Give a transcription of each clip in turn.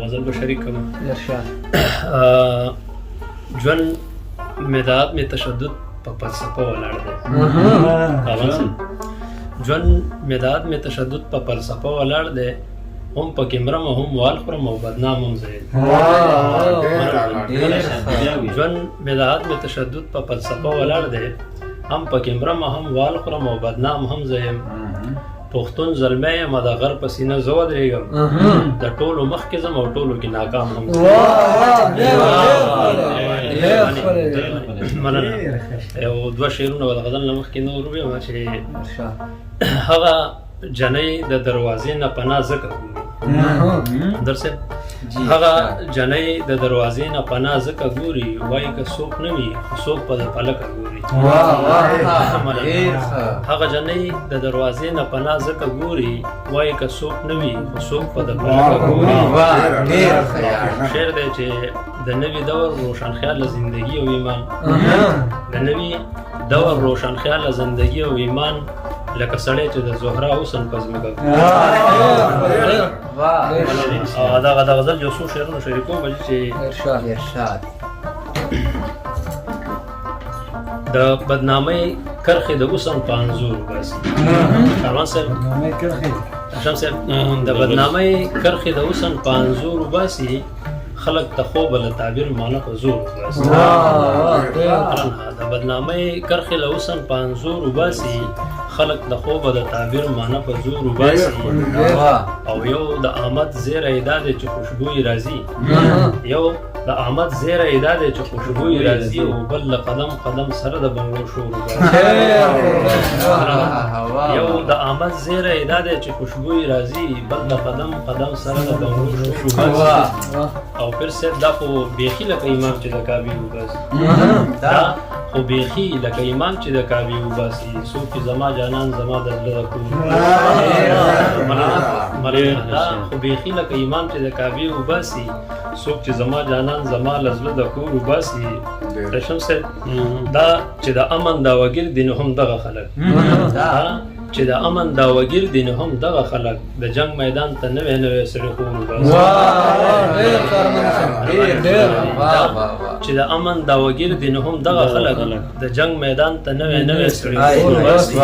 غزل به شریک کوم. ارشاد ژوند مداد مې تشدد په فلسفه ولاړ دی. ژوند مداد مې تشدد په فلسفه ولاړ دی، هم پکې مرم هم وال خورم او بدنام هم زه یم. ژوند مداد مې تشدد په فلسفه ولاړ دی، هم پکې مرم هم وال خورم او بدنام هم زه یم. پښتون زلمی یم د غر په سینه زه ودرېږم، د ټولو مخکې ځم او ټولو کې ناکام هم ځم. مننه. یو دوه شعرونه به د غزل نه مخکې نور ووایم چې هغه جنۍ د دروازې نه پناه ځکه ګوري. درصد هغه جنۍ د دروازې نه پناه ځکه ګوري، وایي که څوک نه وي خو څوک په د پلکه ګوري. هغه جنۍ د دروازې نه پناه ځکه ګوري، وایي که څوک نه وي خو څوک په د پلکه ګوري. شعر دی چې د نوي دور روشنخیاله زندگی او ایمان، د نوي دور روشنخیاله زندگی او ایمان، لکه سړی چې د زهرا حسن په ځمکه ګوري. دغه د غزل یو څو شعرونه شریکوم چې ارشاد د بدنامۍ کرښې د حسن په انځور وباسي. کاروان صاحب شمس صاحب د بدنامۍ کرښې د حسن په انځور وباسي، خلق ته خوب له تعبیر معنی په زور وباسي. د بدنامۍ کرښې له حسن په انځور وباسي، خلق د خوب د تعبیر معنی په زور وباسي. او یو د آمد زیری دا دی چې خوشبوئی راځي، یو د آمد زیری دا دی چې خوشبوئی راځي، او بل له قدم قدم سره د بنګلو شور وباسي. یو د آمد زیری دا دی چې خوشبوئی راځي، بل له قدم قدم سره د بنګلو شور وباسي. او پھر صاحب دا خو بیخي لکه امام چې د کعبې وباسي، دا خو بیخي لکه امام چې د کعبې وباسي. څوک چې زما جانان زما د زړه د کور، دا خو بیخي لکه امام چې د کعبې وباسي، څوک چې زما جانان زما له زړه د کور وباسي. رشم صاحب دا چې د امن دا وګیر دي نو هم دغه خلک، چې د امن دا وګیر دي نو هم دغه خلک، د جنگ میدان ته نوې نوې سړي خور وباسي. چې د امن دا وګیر دي نو هم دغه خلک، د جنگ میدان ته نوې نوې سړي خور وباسي.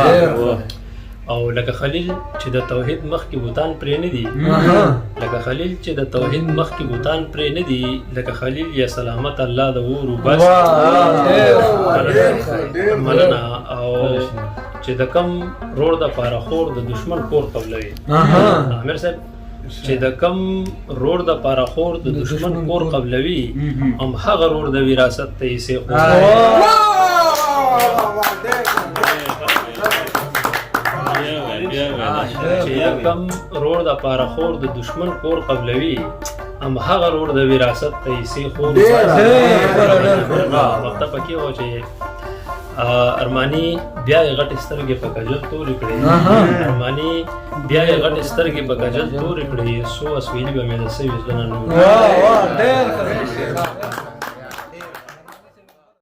او لکه خلیل چې د توحید مخکې بوتان پرې نه دي، لکه خلیل چې د توحید مخکې بوتان پرې نه دي، لکه خلیل یا سلامت الله د اور وباسي. مننه. او چې د کم روړ د پاره خور د دشمن کور قبلوي. امیر صاحب چې د کم روړ د پاره خور د دشمن کور قبلوي، هم هغه روړ د وراثت ته یې سیخ چې د کم روړ د پاره خور د دشمن کور قبلوي، هم هغه روړ د وراثت ته یې سیخ وخته پکې و چې ارمانی بیا یې غټې سترګې په کجل تورې کړې، ارمانی بیا یې غټې سترګې په کجل تورې کړې، څو اسویلي به مې د سوي زړه نه